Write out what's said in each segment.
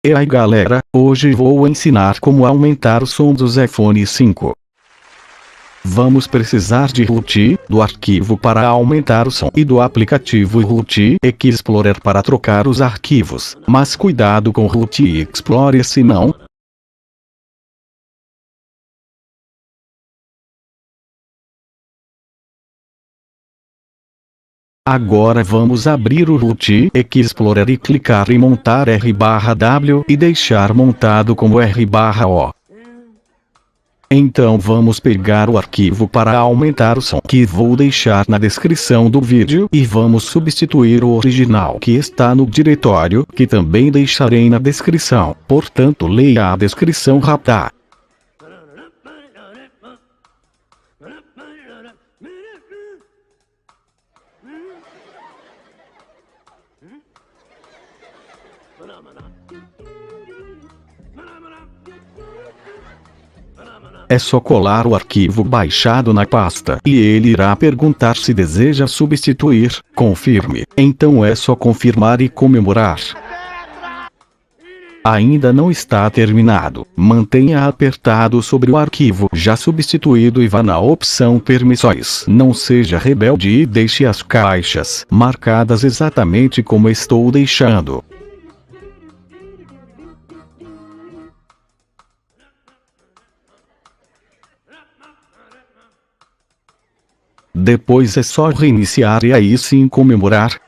E aí galera, hoje vou ensinar como aumentar o som dos iPhone 5. Vamos precisar de root, do arquivo para aumentar o som e do aplicativo Root Explorer para trocar os arquivos, mas cuidado com o Root Explorer senão... Agora vamos abrir o Root Explorer e clicar em montar R/W e deixar montado como R/O. Então vamos pegar o arquivo para aumentar o som que vou deixar na descrição do vídeo e vamos substituir o original que está no diretório que também deixarei na descrição, portanto leia a descrição rápida. É só colar o arquivo baixado na pasta e ele irá perguntar se deseja substituir. Confirme. Então é só confirmar e comemorar. Ainda não está terminado. Mantenha apertado sobre o arquivo já substituído e vá na opção Permissões. Não seja rebelde e deixe as caixas marcadas exatamente como estou deixando. Depois é só reiniciar e aí sim comemorar.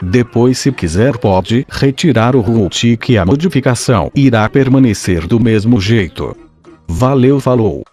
Depois se quiser pode retirar o root que a modificação irá permanecer do mesmo jeito. Valeu, falou!